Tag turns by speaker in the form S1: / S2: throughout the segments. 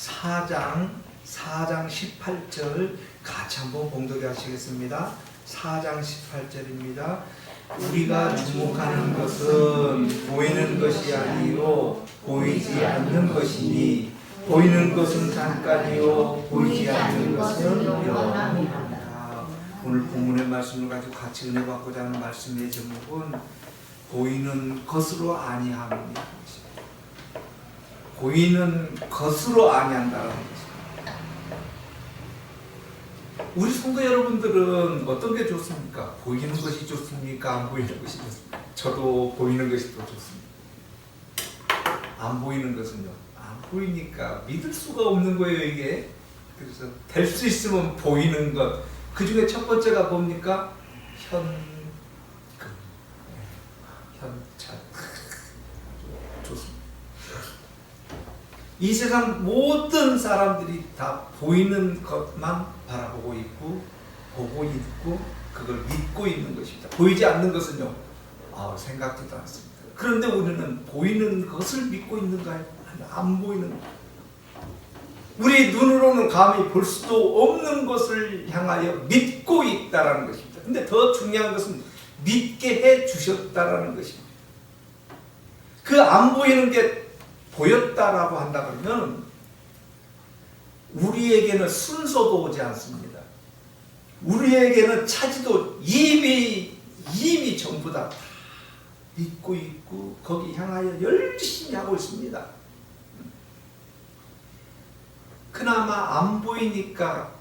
S1: 4장 18절 같이 한번 봉독해 하시겠습니다. 4장 18절입니다. 우리가 주목하는 것은 보이는 것이 아니요 보이지 않는 것이니 보이는 것은 잠깐이요 보이지 않는 것은 영원하다. 오늘 본문의 말씀을 가지고 같이 은혜 받고자 하는 말씀의 제목은 보이는 것으로 아니함입니다. 보이는 것으로 아니한다는 것입니다. 우리 성도 여러분들은 어떤 게 좋습니까? 보이는 것이 좋습니까? 안 보이는 것이 좋습니까? 저도 보이는 것이 더 좋습니다. 안 보이는 것은요, 안 보이니까 믿을 수가 없는 거예요, 이게. 그래서 될 수 있으면 보이는 것. 그 중에 첫 번째가 뭡니까? 현찰. 좋습니다. 이 세상 모든 사람들이 다 보이는 것만 바라보고 있고 보고 있고 그걸 믿고 있는 것입니다. 보이지 않는 것은요, 생각지도 않습니다. 그런데 우리는 보이는 것을 믿고 있는가요? 아니, 안 보이는 것. 우리 눈으로는 감히 볼 수도 없는 것을 향하여 믿고 있다라는 것입니다. 근데 더 중요한 것은 믿게 해 주셨다라는 것입니다. 그 안 보이는 게 보였다라고 한다 그러면 우리에게는 순서도 오지 않습니다. 우리에게는 차지도 이미 전부 다 믿고 있고 거기 향하여 열심히 하고 있습니다. 그나마 안 보이니까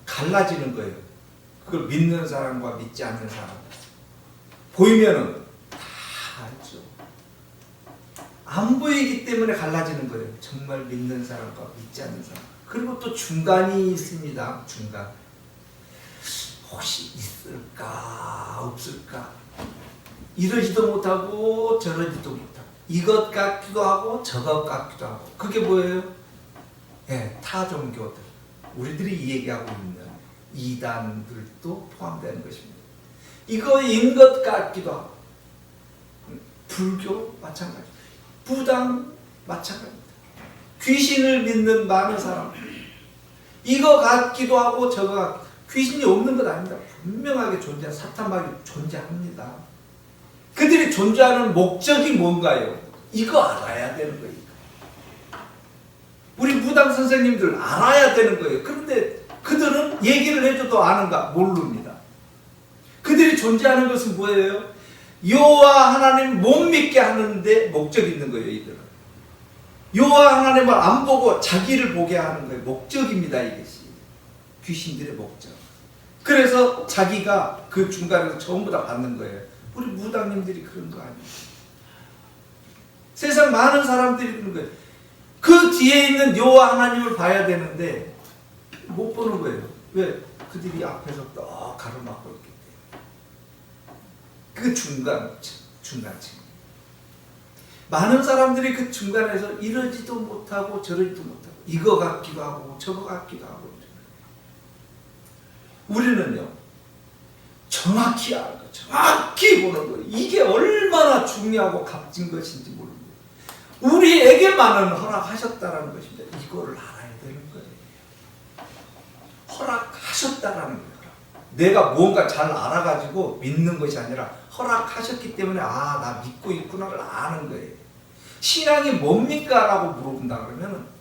S1: 갈라지는 거예요. 그걸 믿는 사람과 믿지 않는 사람. 보이면은 다 알죠. 안 보이기 때문에 갈라지는 거예요. 정말 믿는 사람과 믿지 않는 사람. 그리고 또 중간이 있습니다. 중간. 혹시 있을까 없을까? 이러지도 못하고 저러지도 못하고 이것 같기도 하고 저것 같기도 하고. 그게 뭐예요? 타종교들. 우리들이 얘기하고 있는 이단들도 포함되는 것입니다. 이거인 것 같기도 하고 불교 마찬가지. 부당 마찬가지입니다. 귀신을 믿는 많은 사람 이거 같기도 하고 저거 같기도 하고 귀신이 없는 것 아닙니다. 분명하게 사탄마귀 존재합니다. 그들이 존재하는 목적이 뭔가요? 이거 알아야 되는 거예요. 우리 무당 선생님들 알아야 되는 거예요. 그런데 그들은 얘기를 해줘도 아는가? 모릅니다. 그들이 존재하는 것은 뭐예요? 여호와 하나님 못 믿게 하는데 목적이 있는 거예요. 이들은 여호와 하나님을 안 보고 자기를 보게 하는 거예요. 목적입니다. 이것이 귀신들의 목적. 그래서 자기가 그 중간에서 전부 다 받는 거예요. 우리 무당님들이 그런 거 아니에요. 세상 많은 사람들이 그런 거예요. 그 뒤에 있는 여호와 하나님을 봐야 되는데 못 보는 거예요. 왜? 그들이 앞에서 또 가로막고 있기 때문에. 그 중간층. 많은 사람들이 그 중간에서 이러지도 못하고 저러지도 못하고 이거 같기도 하고 저거 같기도 하고. 우리는요, 정확히 아는 거, 정확히 보는 거예요. 이게 얼마나 중요하고 값진 것인지 모릅니다. 우리에게만은 허락하셨다라는 것입니다. 이거를 알아야 되는 거예요. 허락하셨다라는 거예요. 내가 뭔가 잘 알아가지고 믿는 것이 아니라 허락하셨기 때문에 나 믿고 있구나를 아는 거예요. 신앙이 뭡니까? 라고 물어본다 그러면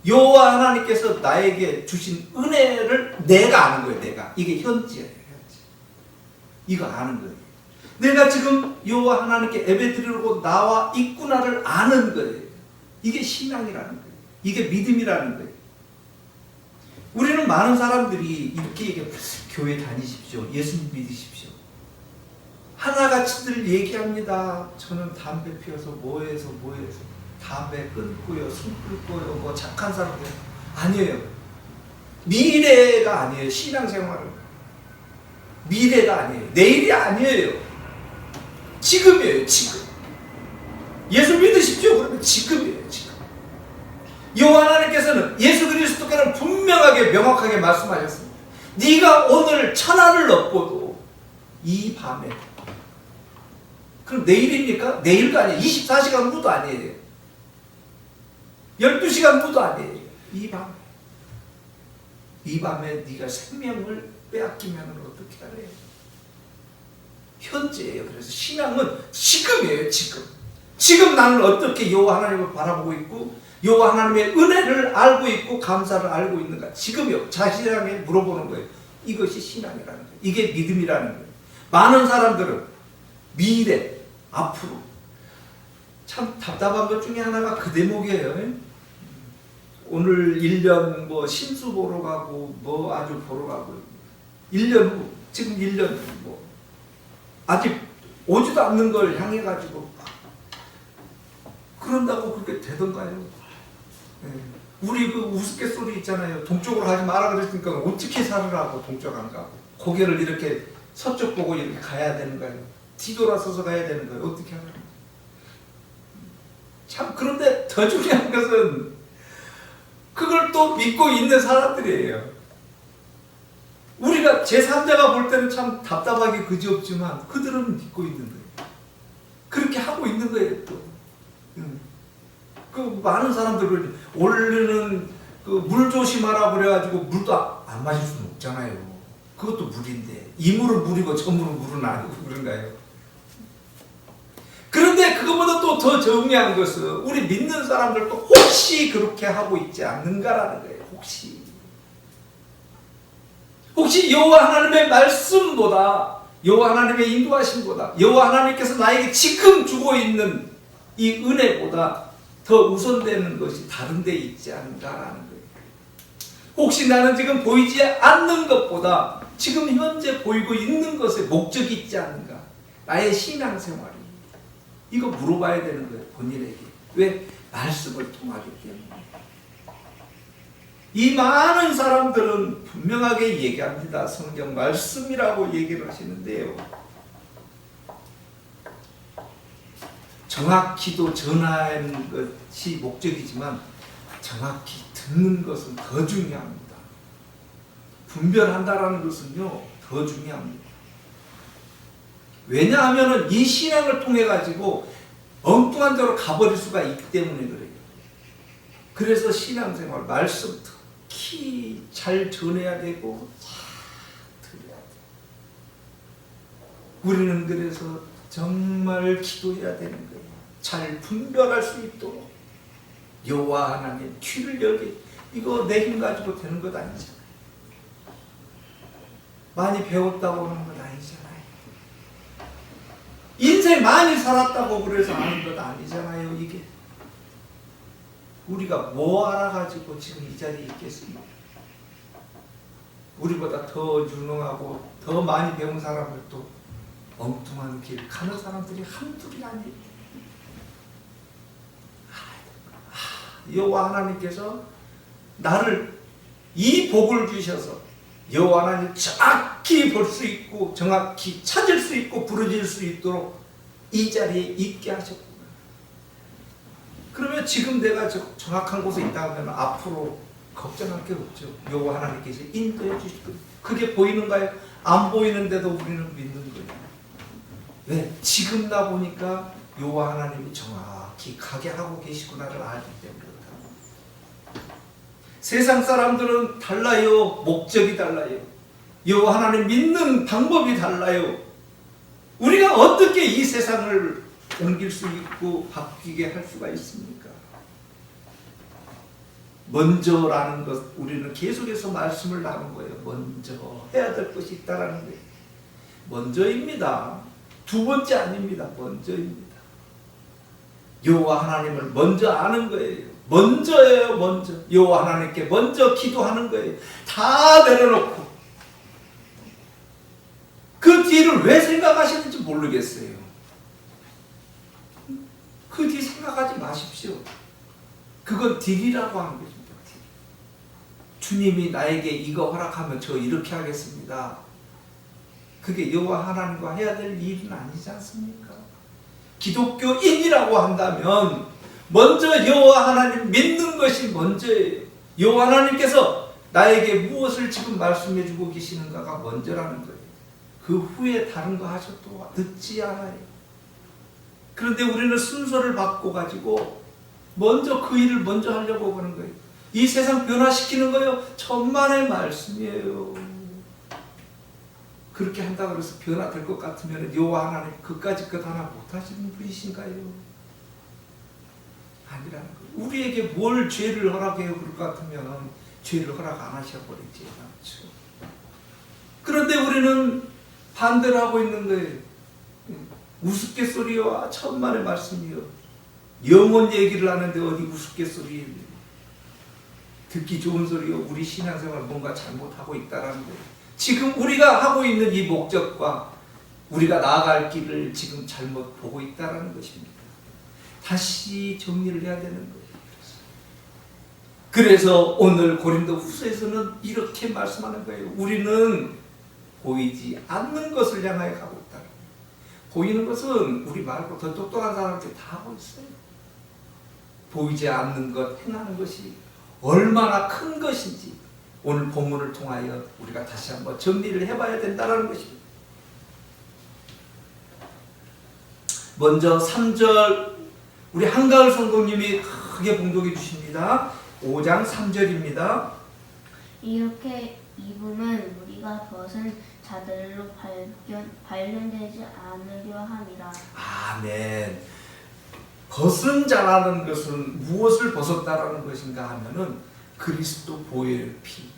S1: 여호와 하나님께서 나에게 주신 은혜를 내가 아는 거예요. 내가. 이게 현지예요. 현지. 이거 아는 거예요. 내가 지금 여호와 하나님께 예배드리려고 나와 있구나를 아는 거예요. 이게 신앙이라는 거예요. 이게 믿음이라는 거예요. 우리는 많은 사람들이 이렇게 얘기해요. 교회 다니십시오. 예수님 믿으십시오. 하나같이들 얘기합니다. 저는 담배 피워서 뭐해서 담배 끊고요, 술 끊고요, 뭐 착한 사람들 아니에요. 미래가 아니에요. 신앙생활은 미래가 아니에요. 내일이 아니에요. 지금이에요. 지금. 예수 믿으십시오. 그러면 지금이에요. 지금. 여호와 하나님께서는 예수 그리스도께는 분명하게 명확하게 말씀하셨습니다. 네가 오늘 천하를 얻고도 이 밤에, 그럼 내일입니까? 내일도 아니에요. 24시간 후도 아니에요. 12시간 후도 아니에요. 이 밤에 네가 생명을 빼앗기면 어떻게 하래? 현재예요. 그래서 신앙은 지금이에요. 지금 나는 어떻게 여호와 하나님을 바라보고 있고 여호와 하나님의 은혜를 알고 있고 감사를 알고 있는가? 지금이요. 자신에게 물어보는 거예요. 이것이 신앙이라는 거예요. 이게 믿음이라는 거예요. 많은 사람들은 미래, 앞으로 참 답답한 것 중에 하나가 그 대목이에요. 오늘 1년 뭐 신수 보러 가고 뭐 아주 보러 가고 1년 후 지금 1년 후 뭐 아직 오지도 않는 걸 향해 가지고 그런다고 그게 되던가요? 우리 그 우스갯소리 있잖아요. 동쪽으로 가지 마라 그랬으니까 어떻게 살으라고 동쪽 안 가고 고개를 이렇게 서쪽 보고 이렇게 가야 되는 거예요. 뒤돌아서서 가야 되는 거예요. 어떻게 하나? 참 그런데 더 중요한 것은 그걸 또 믿고 있는 사람들이에요. 우리가 제3자가 볼 때는 참 답답하게 그지없지만 그들은 믿고 있는 거예요. 그렇게 하고 있는 거예요. 또 그 많은 사람들은 원래는 그 물 조심하라 그래가지고 물도 안 마실 수는 없잖아요. 그것도 물인데 이 물은 물이고 저 물은 물은 아니고 그런가요? 그런데 그것보다 또 더 중요한 것은 우리 믿는 사람들도 혹시 그렇게 하고 있지 않는가라는 거예요. 혹시 여호와 하나님의 말씀보다 여호와 하나님의 인도하심보다 여호와 하나님께서 나에게 지금 주고 있는 이 은혜보다 더 우선되는 것이 다른 데 있지 않은가라는 거예요. 혹시 나는 지금 보이지 않는 것보다 지금 현재 보이고 있는 것에 목적이 있지 않은가? 나의 신앙생활이 이거 물어봐야 되는 거예요. 본인에게. 왜? 말씀을 통하기 때문에. 이 많은 사람들은 분명하게 얘기합니다. 성경 말씀이라고 얘기를 하시는데요. 정확히도 전하는 것이 목적이지만 정확히 듣는 것은 더 중요합니다. 분별한다라는 것은요, 더 중요합니다. 왜냐하면 이 신앙을 통해 가지고 엉뚱한 데로 가버릴 수가 있기 때문에 그래요. 그래서 신앙생활, 말씀 특히 잘 전해야 되고 잘 들어야 돼요. 우리는 그래서 정말 기도해야 되는 거예요. 잘 분별할 수 있도록 여호와 하나님 귀를 열게. 이거 내 힘 가지고 되는 것 아니잖아요. 많이 배웠다고 하는 것 아니잖아요. 인생 많이 살았다고 그래서 아는 것 아니잖아요. 이게 우리가 뭐 알아가지고 지금 이 자리에 있겠습니까? 우리보다 더 유능하고 더 많이 배운 사람들도 엉뚱한 길 가는 사람들이 한둘이 아니에요. 여호와 하나님께서 나를 이 복을 주셔서 여호와 하나님 정확히 볼 수 있고 정확히 찾을 수 있고 부르질 수 있도록 이 자리에 있게 하셨구나. 그러면 지금 내가 정확한 곳에 있다 하면 앞으로 걱정할 게 없죠. 여호와 하나님께서 인도해 주실 거예요. 그게 보이는가요? 안 보이는데도 우리는 믿는 거예요. 왜? 지금 나 보니까 여호와 하나님이 정확히 가게 하고 계시구나를 알기 때문에 그렇다. 세상 사람들은 달라요. 목적이 달라요. 여호와 하나님 믿는 방법이 달라요. 우리가 어떻게 이 세상을 옮길 수 있고 바뀌게 할 수가 있습니까? 먼저라는 것, 우리는 계속해서 말씀을 나눈 거예요. 먼저 해야 될 것이 있다라는 거예요. 먼저입니다. 두 번째 아닙니다. 먼저입니다. 여호와 하나님을 먼저 아는 거예요. 먼저예요. 먼저. 여호와 하나님께 먼저 기도하는 거예요. 다 내려놓고 그 뒤를 왜 생각하시는지 모르겠어요. 그 뒤 생각하지 마십시오. 그건 딜이라고 하는 것입니다. 주님이 나에게 이거 허락하면 저 이렇게 하겠습니다. 그게 여호와 하나님과 해야 될 일은 아니지 않습니까? 기독교인이라고 한다면 먼저 여호와 하나님 믿는 것이 먼저예요. 여호와 하나님께서 나에게 무엇을 지금 말씀해 주고 계시는가가 먼저라는 거예요. 그 후에 다른 거 하셔도 늦지 않아요. 그런데 우리는 순서를 바꿔 가지고 먼저 그 일을 먼저 하려고 하는 거예요. 이 세상 변화시키는 거요. 천만의 말씀이에요. 그렇게 한다고 해서 변화될 것 같으면 여호와 하나님 그까짓 것 하나 못하시는 분이신가요? 아니라는 거예요. 우리에게 뭘 죄를 허락해요? 그럴 것 같으면 죄를 허락 안 하셔버리지 않죠. 그런데 우리는 반대로 하고 있는 거예요. 우스갯소리와 천만의 말씀이요. 영혼 얘기를 하는데 어디 우스갯소리예요. 듣기 좋은 소리요. 우리 신앙생활 뭔가 잘못하고 있다라는 거예요. 지금 우리가 하고 있는 이 목적과 우리가 나아갈 길을 지금 잘못 보고 있다는 것입니다. 다시 정리를 해야 되는 거예요. 그래서 오늘 고린도 후서에서는 이렇게 말씀하는 거예요. 우리는 보이지 않는 것을 향하여 가고 있다. 보이는 것은 우리 말고 더 똑똑한 사람들이 다 하고 있어요. 보이지 않는 것, 행하는 것이 얼마나 큰 것인지 오늘 본문을 통하여 우리가 다시 한번 정리를 해봐야 된다는 것입니다. 먼저 3절 우리 한가을 성도님이 크게 봉독해 주십니다. 5장 3절입니다.
S2: 이렇게 입음은 우리가 벗은 자들로 발견되지 않으려 함이라.
S1: 아멘. 벗은 자라는 것은 무엇을 벗었다라는 것인가 하면은 그리스도 보혈의 피.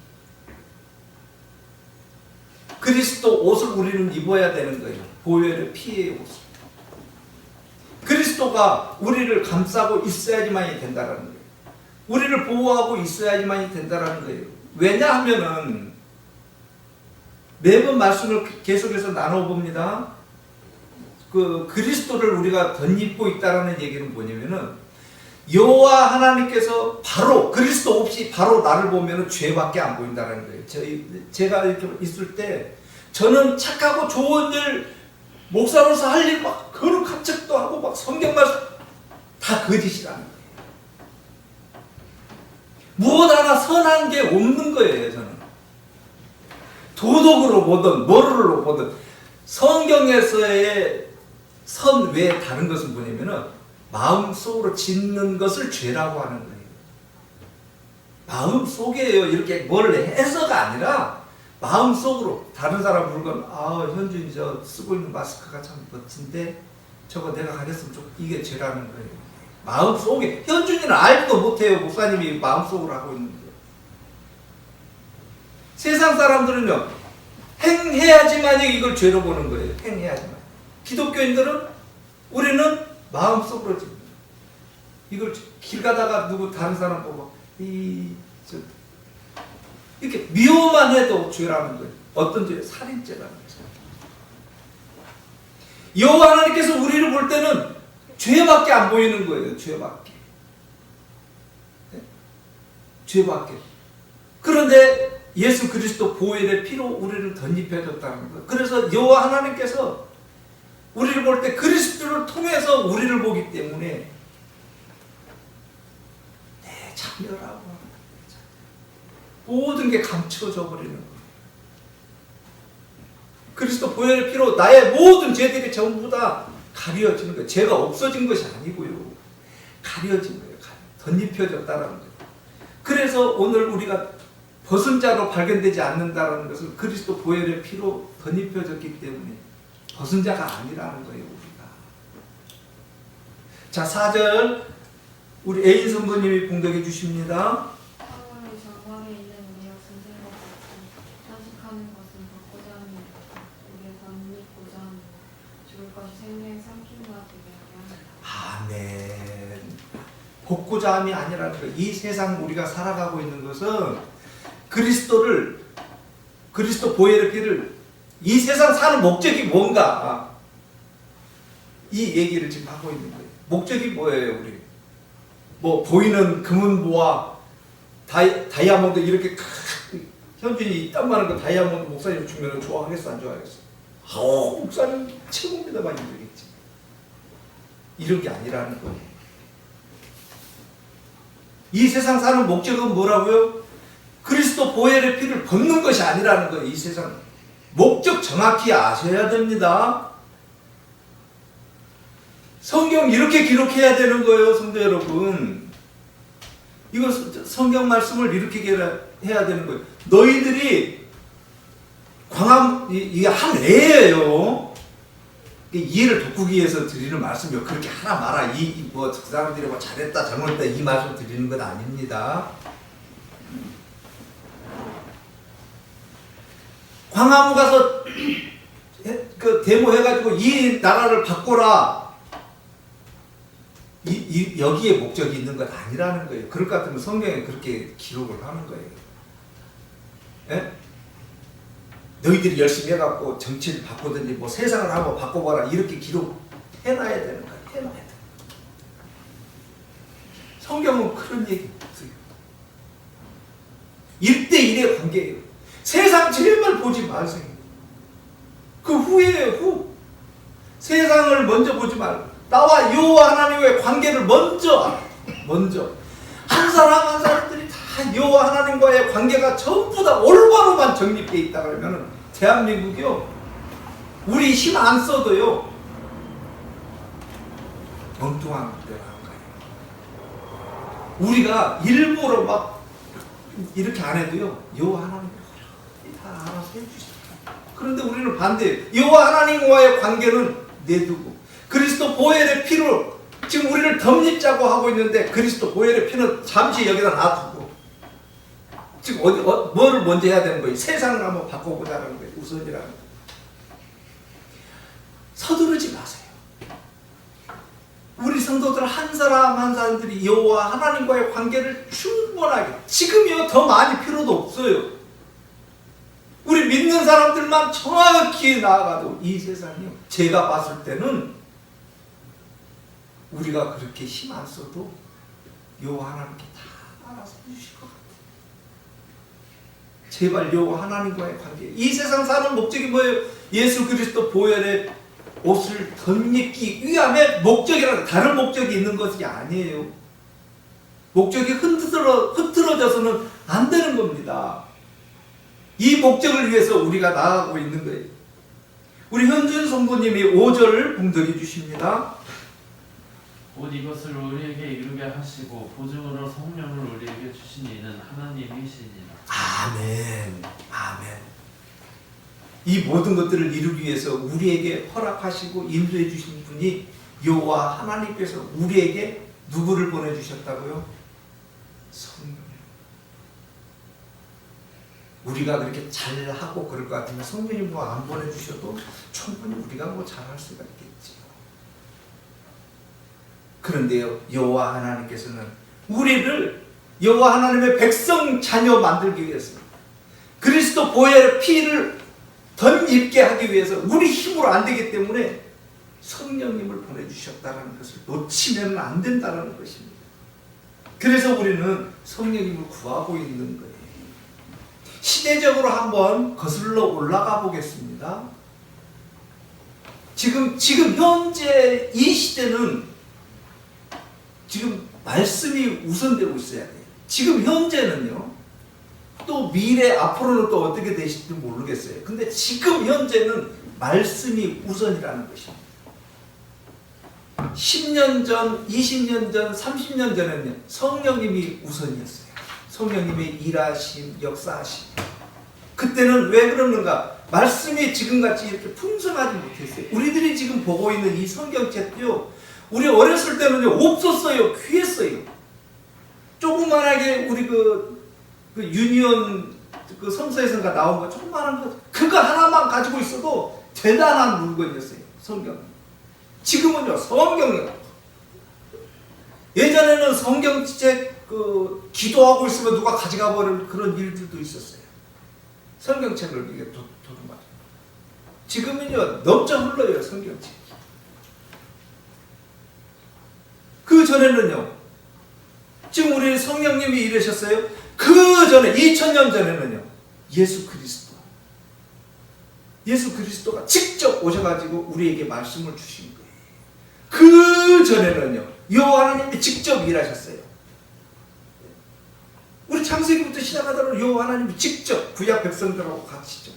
S1: 그리스도 옷을 우리는 입어야 되는 거예요. 보혈의 피의 옷을. 그리스도가 우리를 감싸고 있어야지만이 된다라는 거예요. 우리를 보호하고 있어야지만이 된다라는 거예요. 왜냐하면은 매번 말씀을 계속해서 나눠봅니다. 그리스도를 우리가 덧입고 있다라는 얘기는 뭐냐면은 여호와 하나님께서 바로 그리스도 없이 바로 나를 보면은 죄밖에 안 보인다는 거예요. 제가 이렇게 있을 때 저는 착하고 좋은 일 목사로서 할 일 막 거룩한 척도 하고 막 성경 말씀 다 거짓이라는 거예요. 무엇 하나 선한 게 없는 거예요. 저는 도덕으로 보든 뭐로 보든 성경에서의 선 외에 다른 것은 뭐냐면은 마음속으로 짓는 것을 죄라고 하는 거예요. 마음속에요. 이렇게 뭘 해서가 아니라 마음속으로 다른 사람 물건 현준이 저 쓰고 있는 마스크가 참 멋진데 저거 내가 가졌으면 좀 이게 죄라는 거예요. 마음속에 현준이는 알지도 못해요. 목사님이 마음속으로 하고 있는 거예요. 세상 사람들은요 행해야지만 이걸 죄로 보는 거예요. 행해야지만. 기독교인들은 우리는 마음속으로 지금 이걸 길 가다가 누구 다른 사람 보고 이렇게 미워만 해도 죄라는 거예요. 어떤 죄? 살인죄라는 거죠. 여호와 하나님께서 우리를 볼 때는 죄밖에 안 보이는 거예요. 죄밖에. 네? 죄밖에. 그런데 예수 그리스도 보혈의 피로 우리를 덧입혀줬다는 거예요. 그래서 여호와 하나님께서 우리를 볼 때 그리스도를 통해서 우리를 보기 때문에 내 자녀라고 하는 거예요. 모든 게 감춰져 버리는 거예요. 그리스도 보혈의 피로 나의 모든 죄들이 전부 다 가려지는 거예요. 죄가 없어진 것이 아니고요. 가려진 거예요. 덧입혀졌다는 거예요. 그래서 오늘 우리가 벗은 자로 발견되지 않는다는 것은 그리스도 보혈의 피로 덧입혀졌기 때문에 벗은 자가 아니라는 거예요. 우리가. 자, 4절 우리 애인 성도님이 봉독해 주십니다.
S3: 사물의 정황에 있는 우리가 선생과 같이 탄식하는 것은 벗고자 함이 없다. 우리가 덧입고자 함이 죽을 것이 생명의 삼킴과 되게 하려 함이라.
S1: 아멘. 벗고자 함이 아니라는 거예요. 이 세상 우리가 살아가고 있는 것은 그리스도 보혈의 피를 이 세상 사는 목적이 뭔가 이 얘기를 지금 하고 있는 거예요. 목적이 뭐예요? 우리 뭐 보이는 금은보화 다이아몬드 이렇게 현준이 이딴 많은 거 다이아몬드 목사님 주면 좋아하겠어 안 좋아하겠어? 목사님 최고입니다 막 이러겠지. 이런 게 아니라는 거예요. 이 세상 사는 목적은 뭐라고요? 그리스도 보혈의 피를 벗는 것이 아니라는 거예요. 이 세상 목적 정확히 아셔야 됩니다. 성경 이렇게 기록해야 되는 거예요. 성도 여러분. 이거 성경 말씀을 이렇게 해야 되는 거예요. 너희들이 이게 한 애예요. 이해를 돕기 위해서 드리는 말씀이요. 그렇게 하나 마라. 그 사람들이 뭐 잘했다, 잘못했다 이 말씀 드리는 건 아닙니다. 광화문 가서 그 데모해가지고 이 나라를 바꿔라. 여기에 목적이 있는 건 아니라는 거예요. 그럴 것 같으면 성경에 그렇게 기록을 하는 거예요. 예? 너희들이 열심히 해갖고 정치를 바꾸든지 뭐 세상을 한번 바꿔봐라 이렇게 기록해놔야 되는 거예요. 해놔야 돼. 성경은 그런 얘기 없어요. 1대1의 관계예요. 세상 제일만 보지 마세요. 그 후에 세상을 먼저 보지 말고 나와 여호와 하나님의 관계를 먼저 한 사람 한 사람들이 다 여호와 하나님과의 관계가 전부 다 올바로만 정립되어 있다 그러면 대한민국이요 우리 힘 안 써도요 엉뚱한 데가 한 거예요. 우리가 일부러 막 이렇게 안 해도요 여호와 하나님이 다 알아서 해주시죠. 그런데 우리는 반대. 여호와 하나님과의 관계는 내두고 그리스도 보혈의 피로 지금 우리를 덧입자고 하고 있는데 그리스도 보혈의 피는 잠시 여기다 놔두고 지금 뭐를 먼저 해야 되는 거예요? 세상을 한번 바꿔보자는 거예요. 우선이라는 거예요. 서두르지 마세요. 우리 성도들 한 사람 한 사람들이 여호와 하나님과의 관계를 충분하게 지금이요 더 많이 필요도 없어요. 우리 믿는 사람들만 정확히 나아가도 이 세상이요 제가 봤을 때는 우리가 그렇게 힘 안 써도 여호와 하나님께 다 알아서 해주실 것 같아요. 제발 여호와 하나님과의 관계. 이 세상 사는 목적이 뭐예요? 예수 그리스도 보혈의 옷을 덧입기 위함의 목적이라는 다른 목적이 있는 것이 아니에요. 목적이 흐트러져서는 안 되는 겁니다. 이 목적을 위해서 우리가 나아가고 있는 거예요. 우리 현준 성도님이 5절을 봉독해 주십니다.
S4: 곧 이것을 우리에게 이루게 하시고 보증으로 성령을 우리에게 주신 이는 하나님이시니라.
S1: 아멘. 아멘. 이 모든 것들을 이루기 위해서 우리에게 허락하시고 인도해 주신 분이 여호와 하나님께서 우리에게 누구를 보내주셨다고요? 성령. 우리가 그렇게 잘하고 그럴 것 같으면 성령이 뭐 안 보내주셔도 충분히 우리가 뭐 잘할 수가 있겠지요. 그런데요, 여호와 하나님께서는 우리를 여호와 하나님의 백성 자녀 만들기 위해서 그리스도 보혈의 피를 덧입게 하기 위해서 우리 힘으로 안 되기 때문에 성령님을 보내주셨다는 것을 놓치면 안 된다는 것입니다. 그래서 우리는 성령님을 구하고 있는 거예요. 시대적으로 한번 거슬러 올라가 보겠습니다. 지금 현재 이 시대는 지금 말씀이 우선되고 있어야 돼요. 지금 현재는요. 또 미래 앞으로는 또 어떻게 되실지 모르겠어요. 근데 지금 현재는 말씀이 우선이라는 것입니다. 10년 전, 20년 전, 30년 전에는요. 성령님이 우선이었어요. 성령님의 일하심, 역사하심. 그때는 왜 그러는가? 말씀이 지금같이 이렇게 풍성하지 못했어요. 우리들이 지금 보고 있는 이 성경책도요. 우리 어렸을 때는요. 없었어요. 귀했어요. 조그만하게 우리 그 유니온 그 성서에서가 나온 거 조그만한 거 그거 하나만 가지고 있어도 대단한 물건이었어요. 성경. 지금은요. 성경이요. 예전에는 성경책 기도하고 있으면 누가 가져가 버리는 그런 일들도 있었어요. 성경책을 이게 도둑맞아. 지금은요 넘쳐 흘러요 성경책. 그 전에는요. 지금 우리 성령님이 이러셨어요. 그 전에 2000년 전에는요. 예수 그리스도가 직접 오셔가지고 우리에게 말씀을 주신 거예요. 그 전에는요. 여호와 하나님이 직접 일하셨어요. 우리 창세기부터 시작하다가 여호와 하나님이 직접 구약 백성들하고 같이 좀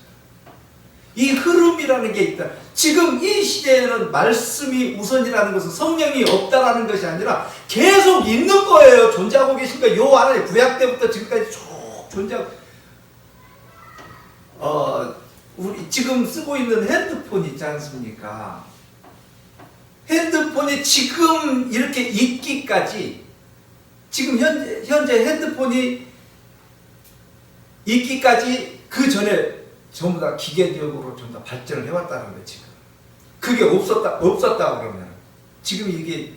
S1: 이 흐름이라는 게 있다. 지금 이 시대에는 말씀이 우선이라는 것은 성령이 없다라는 것이 아니라 계속 있는 거예요. 존재하고 계신 거예요. 요 안에 구약 때부터 지금까지 쭉 존재하고. 우리 지금 쓰고 있는 핸드폰 있지 않습니까? 핸드폰이 지금 이렇게 있기까지, 지금 현재 핸드폰이 있기까지 그 전에 전부 다 기계적으로 전부 다 발전을 해왔다는 거예요, 지금. 그게 없었다 그러면 지금 이게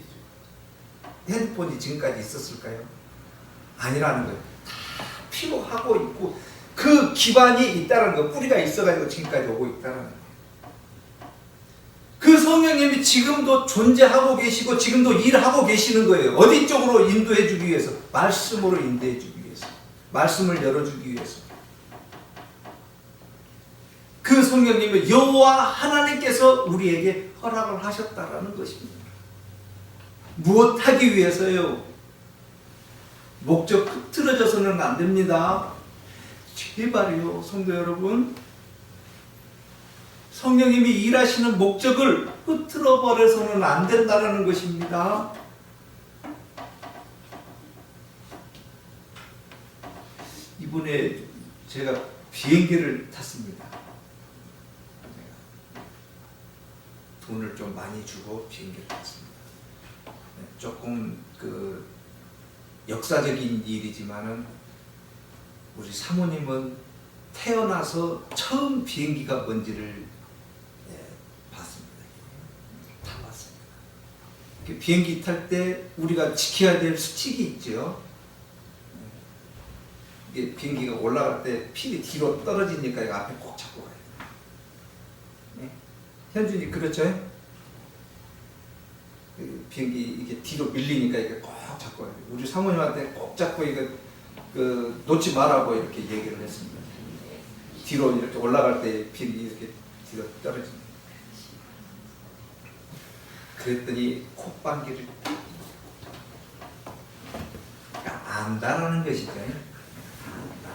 S1: 핸드폰이 지금까지 있었을까요? 아니라는 거예요. 다 필요하고 있고 그 기반이 있다는 거, 뿌리가 있어가지고 지금까지 오고 있다는 거예요. 그 성령님이 지금도 존재하고 계시고 지금도 일하고 계시는 거예요. 어디 쪽으로 인도해 주기 위해서? 말씀으로 인도해 주기 위해서. 말씀을 열어주기 위해서. 그 성령님은 여호와 하나님께서 우리에게 허락을 하셨다라는 것입니다. 무엇하기 위해서요? 목적 흐트러져서는 안 됩니다. 제발요, 성도 여러분. 성령님이 일하시는 목적을 흐트러 버려서는 안 된다는 것입니다. 이번에 제가 비행기를 탔습니다. 돈을 좀 많이 주고 비행기를 탔습니다. 조금 그 역사적인 일이지만은 우리 사모님은 태어나서 처음 비행기가 뭔지를 봤습니다. 타봤습니다. 비행기 탈 때 우리가 지켜야 될 수칙이 있죠. 이게 비행기가 올라갈 때 필이 뒤로 떨어지니까 이거 앞에 꼭 잡고 가야 돼요. 네? 현준이 그렇죠? 비행기 이게 뒤로 밀리니까 이게 꼭 잡고 가야 돼요. 우리 사모님한테 꼭 잡고 이거 놓지 말라고 이렇게 얘기를 했습니다. 뒤로 이렇게 올라갈 때 비행기 이렇게 뒤로 떨어집니다. 그랬더니 콧방귀를 안다라는 것이죠. 안다.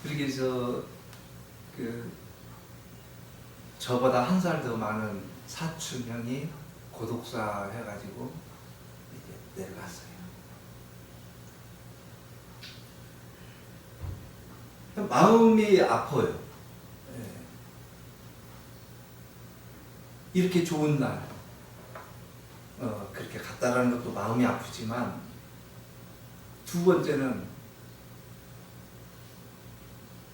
S1: 그렇게 해서 저보다 한 살 더 많은 사촌 형이 고독사 해가지고 이제 내려갔어요. 마음이 아파요. 이렇게 좋은 날 그렇게 갔다라는 것도 마음이 아프지만, 두 번째는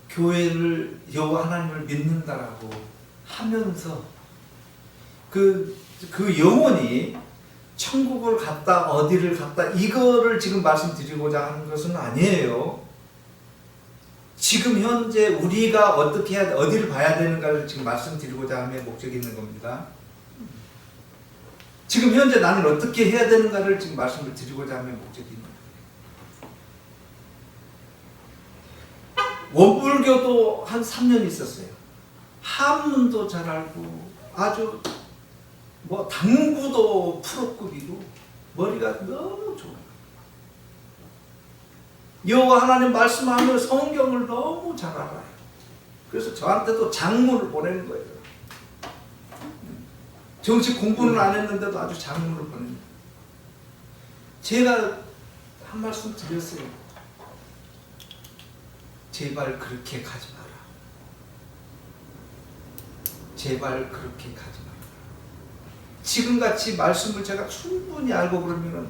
S1: 교회를 여호와 하나님을 믿는다라고 하면서 그 영혼이 천국을 갔다 어디를 갔다 이거를 지금 말씀드리고자 하는 것은 아니에요. 지금 현재 우리가 어떻게 해야, 어디를 봐야 되는가를 지금 말씀드리고자 함의 목적이 있는 겁니다. 지금 현재 나는 어떻게 해야 되는가를 지금 말씀을 드리고자 함의 목적이 있는 거예요. 원불교도 한 3년 있었어요. 한문도 잘 알고 아주 뭐 당구도 프로급이고 머리가 너무 좋아요. 여호와 하나님 말씀하면 성경을 너무 잘 알아요. 그래서 저한테도 장문을 보내는 거예요. 정식 공부는 안 했는데도 아주 장문을 보냅니다. 제가 한 말씀 드렸어요. 제발 그렇게 가지 마라. 제발 그렇게 가지 마라. 지금같이 말씀을 제가 충분히 알고 그러면은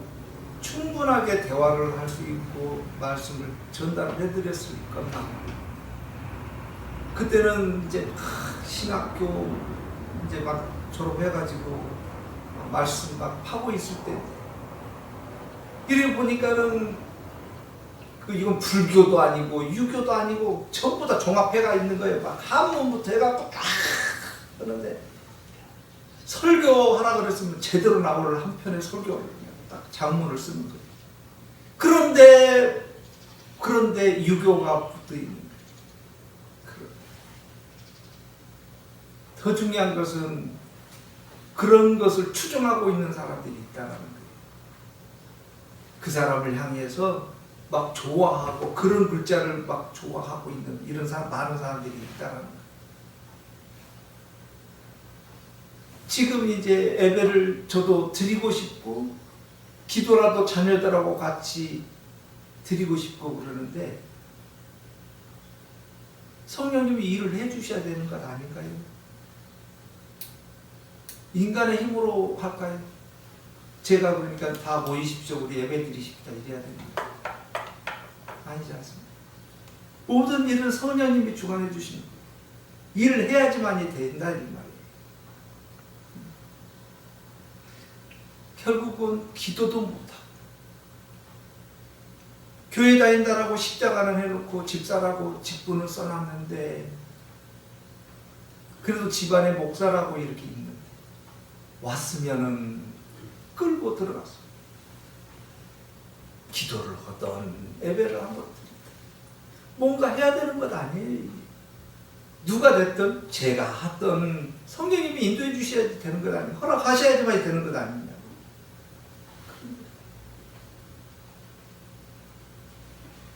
S1: 충분하게 대화를 할 수 있고 말씀을 전달을 해드렸을 겁니다. 그때는 이제 신학교 이제 막 졸업해가지고 말씀 막 파고 있을 때, 이래 보니까는 이건 불교도 아니고 유교도 아니고 전부 다 종합회가 있는 거예요. 막 한문부터 해갖고 딱 하는데, 설교하라 그랬으면 제대로 나올 한 편의 설교를 딱 장문을 쓰는 거예요. 그런데 유교가 붙어 있는 거예요. 더 중요한 것은 그런 것을 추종하고 있는 사람들이 있다는 거예요. 그 사람을 향해서 막 좋아하고 그런 글자를 막 좋아하고 있는 이런 사람, 많은 사람들이 있다는 거예요. 지금 이제 예배를 저도 드리고 싶고 기도라도 자녀들하고 같이 드리고 싶고 그러는데 성령님이 일을 해주셔야 되는 것 아닌가요? 인간의 힘으로 할까요? 제가 그러니까 다 모이십시오, 우리 예배 드리십시다 이래야 되는 거예요. 아니지 않습니다. 모든 일은 성령님이 주관해 주시는 거예요. 일을 해야지만이 된다 이 말이에요. 결국은 기도도 못하고 교회 다닌다라고 십자가는 해놓고 집사라고 직분을 써놨는데 그래도 집안의 목사라고 이렇게 있는데 왔으면은 끌고 들어갔어. 기도를 하던 예배를 한번 드린다. 뭔가 해야 되는 것 아니에요. 누가 됐든 제가 하던 성령님이 인도해 주셔야 되는 것 아니에요. 허락하셔야지만 되는 것 아니냐.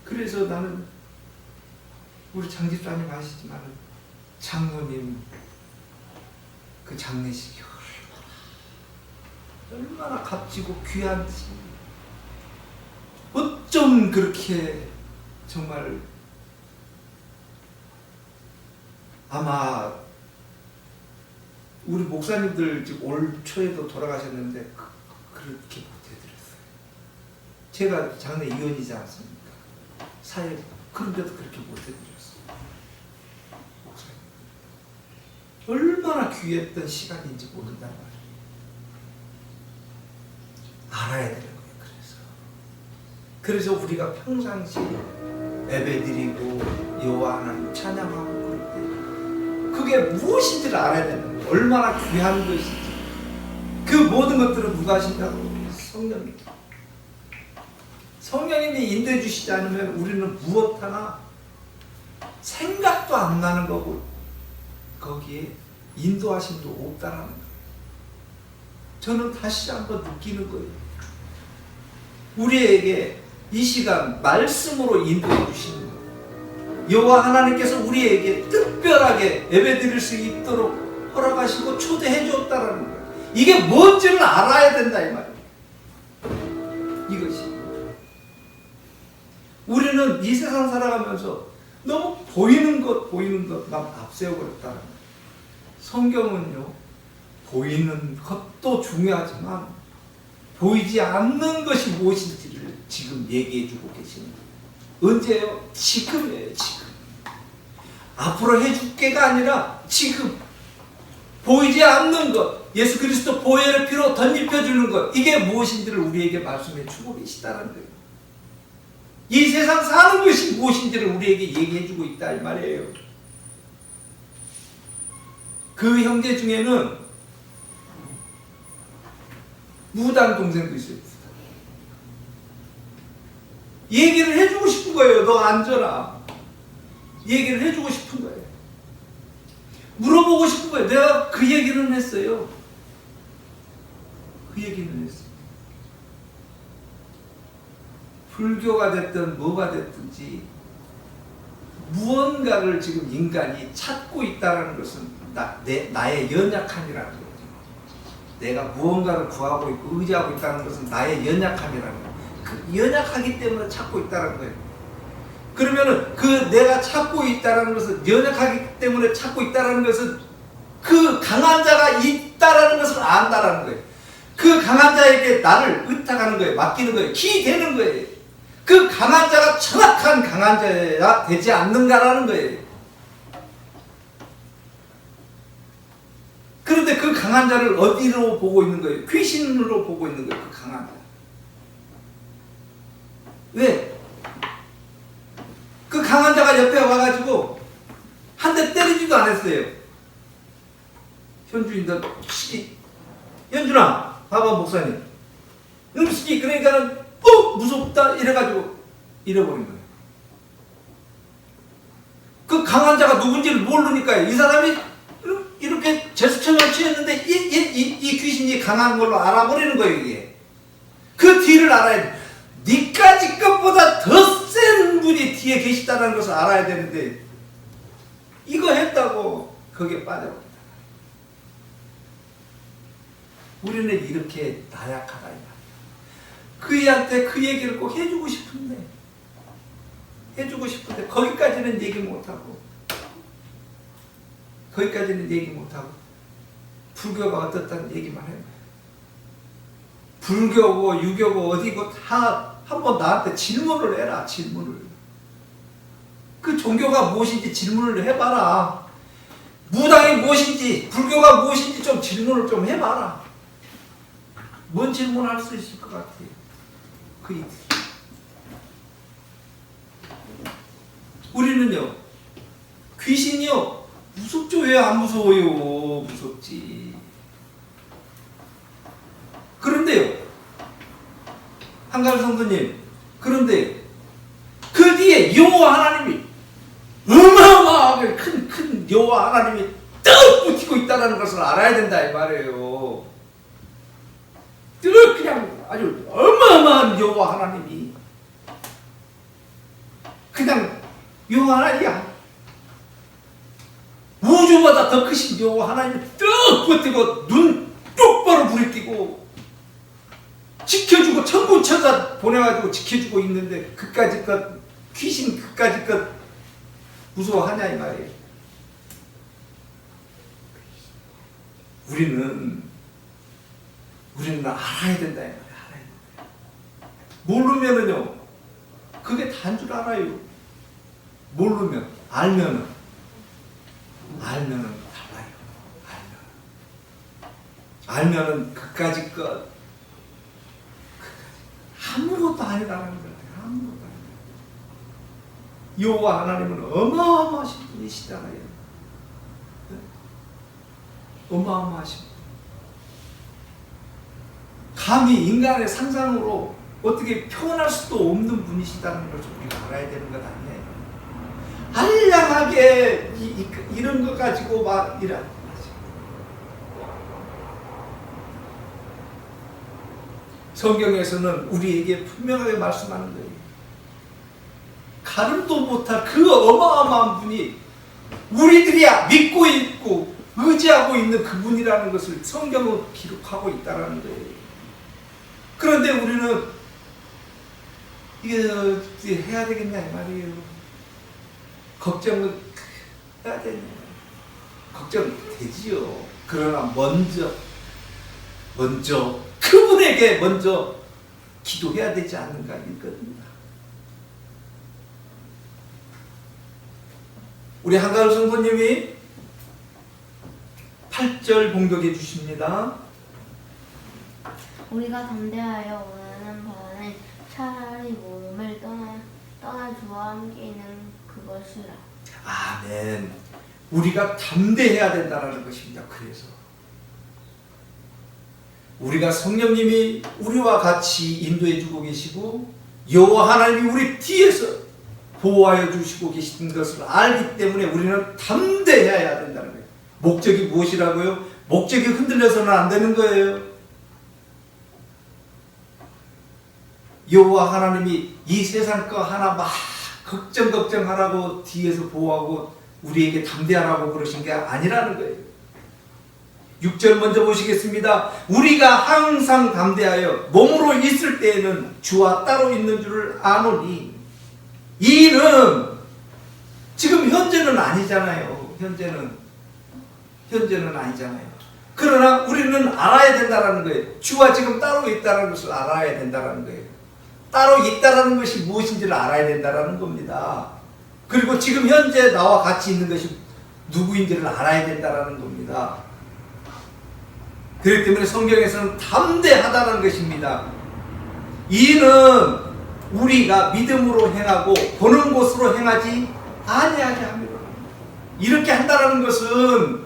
S1: 그래서 나는 우리 장집사님 아시지만 장모님 그 장례식이 얼마나 값지고 귀한지 어쩜 그렇게 정말 아마 우리 목사님들 지금 올 초에도 돌아가셨는데 그렇게 못해드렸어요. 제가 장례 위원이지 않습니까? 사회 그런데도 그렇게 못해드렸어요. 목사님 얼마나 귀했던 시간인지 모른단 말이에요. 알아야 되는 거예요. 그래서 우리가 평상시 예배드리고 여호와 하나님 찬양하고 그럴 때 그게 무엇인지를 알아야 되는 거예요. 얼마나 귀한 것인지. 그 모든 것들은 누가 하신다고? 성령님. 성령님이 인도해 주시지 않으면 우리는 무엇 하나 생각도 안 나는 거고 거기에 인도하심도 없다라는 거예요. 저는 다시 한번 느끼는 거예요. 우리에게 이 시간 말씀으로 인도해 주시는 거예요. 여호와 하나님께서 우리에게 특별하게 예배드릴 수 있도록 허락하시고 초대해 주었다라는 거예요. 이게 뭔지를 알아야 된다 이 말이에요. 이것이 우리는 이 세상 살아가면서 너무 보이는 것만 앞세우고 있다는 거예요. 성경은요 보이는 것도 중요하지만 보이지 않는 것이 무엇인지를 지금 얘기해 주고 계시는 거예요. 언제요? 지금이에요. 지금. 앞으로 해줄게가 아니라 지금. 보이지 않는 것, 예수 그리스도 보혈의 피로 덧입혀 주는 것, 이게 무엇인지를 우리에게 말씀해 주고 계시다는 거예요. 이 세상 사는 것이 무엇인지를 우리에게 얘기해 주고 있다 이 말이에요. 그 형제 중에는 무당 동생도 있어요. 얘기를 해주고 싶은 거예요. 너 앉아라. 얘기를 해주고 싶은 거예요. 물어보고 싶은 거예요. 내가 그 얘기는 했어요. 그 얘기는 했어요. 불교가 됐든 뭐가 됐든지 무언가를 지금 인간이 찾고 있다는 것은 나의 연약함이라는 거죠. 내가 무언가를 구하고 있고 의지하고 있다는 것은 나의 연약함이라는 거예요. 그 연약하기 때문에 찾고 있다는 거예요. 그러면은 그 내가 찾고 있다는 것은 연약하기 때문에 찾고 있다는 것은 그 강한 자가 있다라는 것을 안다라는 거예요. 그 강한 자에게 나를 의탁하는 거예요. 맡기는 거예요. 기대는 거예요. 그 강한 자가 정확한 강한 자야 되지 않는가라는 거예요. 그런데 그 강한 자를 어디로 보고 있는 거예요? 귀신으로 보고 있는 거예요. 그 강한 자. 왜? 그 강한 자가 옆에 와가지고 한 대 때리지도 않았어요. 현주인 너 시기. 현준아 봐봐 목사님. 너 시기. 그러니까는 무섭다 이래가지고 잃어버린 거예요. 그 강한 자가 누군지를 모르니까요. 이 사람이 이렇게 제스처를 취했는데 이 귀신이 강한 걸로 알아버리는 거예요. 이게 그 뒤를 알아야 돼. 니까지 것보다 더 센 분이 뒤에 계시다는 것을 알아야 되는데 이거 했다고 거기에 빠져버린다. 우리는 이렇게 나약하다. 그이한테 그 얘기를 꼭 해주고 싶은데 거기까지는 얘기 못하고 불교가 어떻다는 얘기만 해요. 불교고 유교고 어디고 다 한번 나한테 질문을 해라. 그 종교가 무엇인지 질문을 해봐라. 무당이 무엇인지 불교가 무엇인지 좀 질문을 좀 해봐라. 뭔 질문할 수 있을 것 같아요. 그이들. 우리는요, 귀신이요, 무섭죠? 왜 안 무서워요? 무섭지. 그런데요, 한가위 성도님, 그런데 그 뒤에 여호와 하나님이 어마어마하게 큰 여호와 하나님이 떡 붙이고 있다는 것을 알아야 된다 이 말이에요. 그냥 아주 어마어마한 여호와 하나님이 그냥 여호와 하나님이야. 우주보다 더 크신 여호와 하나님이 떡 붙이고 눈 똑바로 부리끼고 지켜주고 천군 천사 보내가지고 지켜주고 있는데 그까짓 것 귀신 그까짓 것 무서워하냐 이 말이에요. 우리는 알아야 된다 이 말이에요. 알아야 된다. 모르면은요 그게 다인 줄 알아요. 모르면 알면은 달라요. 알면은 그까짓 것 아무것도 아니라는 거예요. 아무것도 아니에요. 여호와 하나님은 어마어마하신 분이시잖아요. 어마어마하신 분. 감히 인간의 상상으로 어떻게 표현할 수도 없는 분이시다는 것을 우리가 알아야 되는 것 아니에요. 한량하게 이런 거 가지고 막 이런 성경에서는 우리에게 분명하게 말씀하는 거예요. 가름도 못할 그 어마어마한 분이 우리들이 믿고 있고 의지하고 있는 그분이라는 것을 성경은 기록하고 있다는 거예요. 그런데 우리는 이게 해야 되겠냐 이 말이에요. 걱정은 해야 되냐. 걱정되지요. 그러나 먼저 그분에게 먼저 기도해야 되지 않는가 이거든요. 우리 한가위 성도님이 8절 봉독해 주십니다.
S2: 우리가 담대하여 원하는 바는 차라리 몸을 떠나 주와 함께 있는 그것이라.
S1: 아멘. 우리가 담대해야 된다는 것입니다. 그래서 우리가 성령님이 우리와 같이 인도해 주고 계시고 여호와 하나님이 우리 뒤에서 보호하여 주시고 계신 것을 알기 때문에 우리는 담대해야 된다는 거예요. 목적이 무엇이라고요? 목적이 흔들려서는 안 되는 거예요. 여호와 하나님이 이 세상 거 하나 막 걱정하라고 뒤에서 보호하고 우리에게 담대하라고 그러신 게 아니라는 거예요. 6절 먼저 보시겠습니다. 우리가 항상 담대하여 몸으로 있을 때에는 주와 따로 있는 줄을 아노니. 이는 지금 현재는 아니잖아요. 현재는 아니잖아요. 그러나 우리는 알아야 된다는 거예요. 주와 지금 따로 있다는 것을 알아야 된다는 거예요. 따로 있다는 것이 무엇인지를 알아야 된다는 겁니다. 그리고 지금 현재 나와 같이 있는 것이 누구인지를 알아야 된다는 겁니다. 그렇기 때문에 성경에서는 담대하다는 것입니다. 이는 우리가 믿음으로 행하고 보는 곳으로 행하지 아니하게 합니다. 이렇게 한다는 것은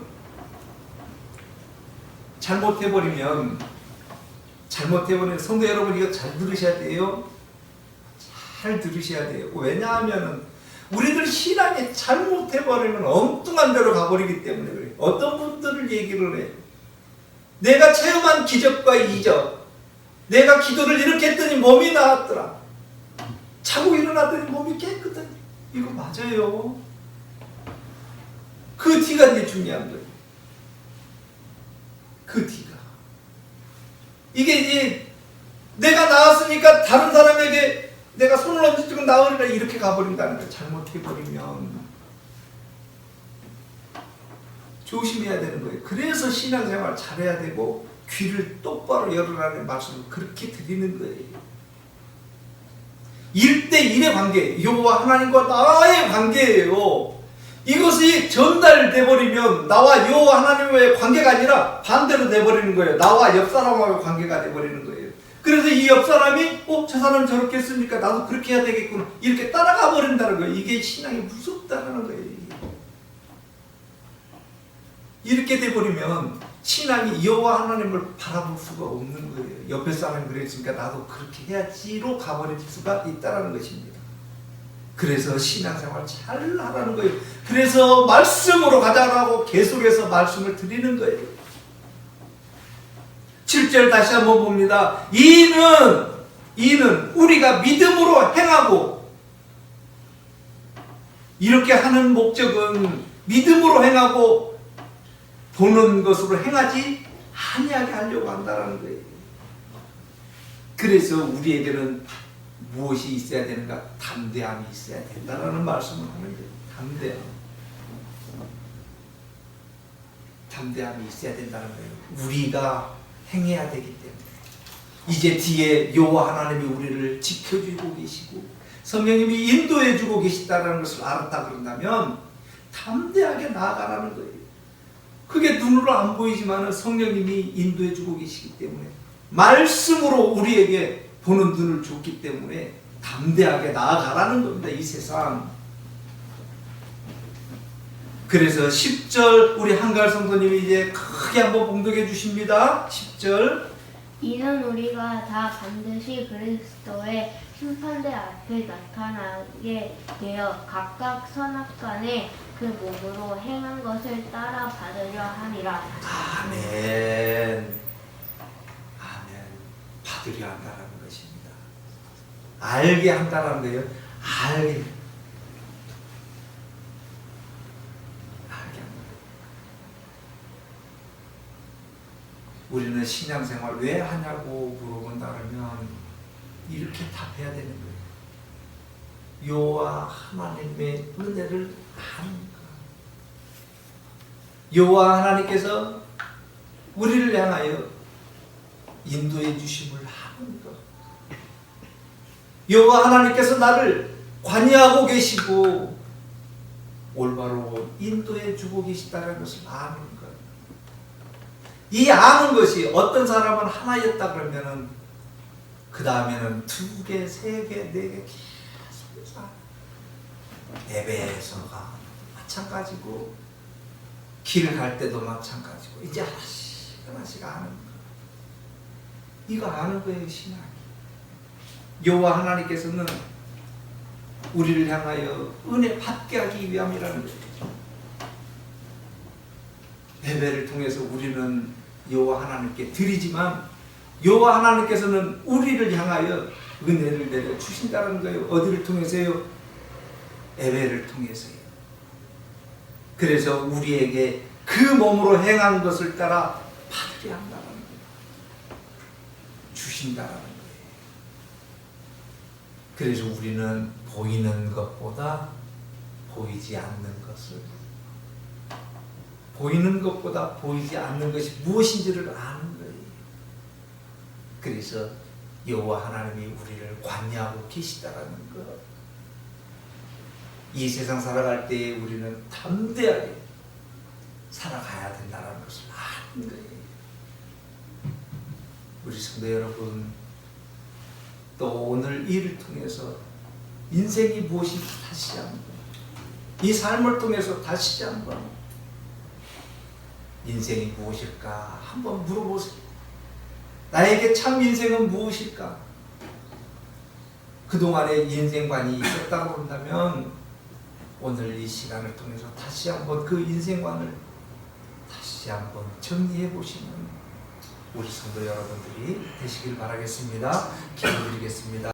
S1: 잘못해버리면 성도 여러분 이거 잘 들으셔야 돼요. 잘 들으셔야 돼요. 왜냐하면 우리들 신앙이 잘못해버리면 엉뚱한 데로 가버리기 때문에 그래요. 어떤 분들을 얘기를 해요. 내가 체험한 기적과 이적, 내가 기도를 이렇게 했더니 몸이 나았더라. 자고 일어나더니 몸이 깨끗하니 이거 맞아요. 그 뒤가 이제 중요한 거예요. 그 뒤가. 이게 이제 내가 나왔으니까 다른 사람에게 내가 손을 얹어주고 나으리라 이렇게 가버린다는 거예요. 잘못해버리면 조심해야 되는 거예요. 그래서 신앙생활 잘해야 되고 귀를 똑바로 열으라는 말씀을 그렇게 드리는 거예요. 1대1의 관계, 여호와 하나님과 나와의 관계예요. 이것이 전달돼 버리면 나와 여호와 하나님과의 관계가 아니라 반대로 돼 버리는 거예요. 나와 옆 사람과의 관계가 돼 버리는 거예요. 그래서 이 옆 사람이 저 사람이 저렇게 했으니까 나도 그렇게 해야 되겠구나 이렇게 따라가 버린다는 거예요. 이게 신앙이 무섭다는 거예요. 이렇게 돼 버리면 신앙이 여호와 하나님을 바라볼 수가 없는 거예요. 옆에 사람이 그랬으니까 나도 그렇게 해야지로 가버릴 수가 있다는 것입니다. 그래서 신앙생활 잘 하라는 거예요. 그래서 말씀으로 가자라고 계속해서 말씀을 드리는 거예요. 7절 다시 한번 봅니다. 이는 우리가 믿음으로 행하고, 이렇게 하는 목적은 믿음으로 행하고 보는 것으로 행하지 아니하게 하려고 한다는 거예요. 그래서 우리에게는 무엇이 있어야 되는가? 담대함이 있어야 된다는 말씀을 하는 거예요. 담대함이 있어야 된다는 거예요. 우리가 행해야 되기 때문에. 이제 뒤에 여호와 하나님이 우리를 지켜주고 계시고 성령님이 인도해주고 계시다는 것을 알았다 그런다면 담대하게 나아가라는 거예요. 그게 눈으로 안 보이지만 성령님이 인도해주고 계시기 때문에 말씀으로 우리에게 보는 눈을 줬기 때문에 담대하게 나아가라는 겁니다. 이 세상. 그래서 10절 우리 한가을 성도님이 이제 크게 한번 봉독해 주십니다. 10절.
S2: 이는 우리가 다 반드시 그리스도의 심판대 앞에 나타나게 되어 각각 선악간에 그 몸으로 행한 것을 따라 받으려 함이라.
S1: 아멘. 받으려 한다는 것입니다. 알게 한다는 거예요. 알게 한다. 우리는 신앙생활 왜 하냐고 물어본다면 이렇게 답해야 되는 거예요. 여호와 하나님의 은혜를 아는 것. 여호와 하나님께서 우리를 향하여 인도해 주심을 하는 것. 여호와 하나님께서 나를 관여하고 계시고 올바로 인도해 주고 계시다는 것을 아는 것. 이 아는 것이 어떤 사람은 하나였다 그러면은 그 다음에는 2개, 3개, 4개 계속 예배에서가 마찬가지고 길 갈 때도 마찬가지고 이제 하나씩 아는 것. 이거 아는 거예요, 신앙이. 여호와 하나님께서는 우리를 향하여 은혜 받게 하기 위함이라는 거예요. 예배를 통해서 우리는 여호와 하나님께 드리지만 여호와 하나님께서는 우리를 향하여 은혜를 내려 주신다는 거예요. 어디를 통해서요? 예배를 통해서요. 그래서 우리에게 그 몸으로 행한 것을 따라 받으려 한다는 거예요. 주신다는 거예요. 그래서 우리는 보이는 것보다 보이지 않는 것을, 보이는 것보다 보이지 않는 것이 무엇인지를 아는 거예요. 그래서 여호와 하나님이 우리를 관여하고 계시다라는 것. 이 세상 살아갈 때에 우리는 담대하게 살아가야 된다는 것을 아는 거예요. 우리 성도 여러분, 또 오늘 이를 통해서 인생이 무엇인지 다시 한번, 이 삶을 통해서 다시 한번 인생이 무엇일까 한번 물어보세요. 나에게 참 인생은 무엇일까? 그동안의 인생관이 있었다고 한다면 오늘 이 시간을 통해서 다시 한번 그 인생관을 다시 한번 정리해 보시는 우리 성도 여러분들이 되시길 바라겠습니다. 기도드리겠습니다.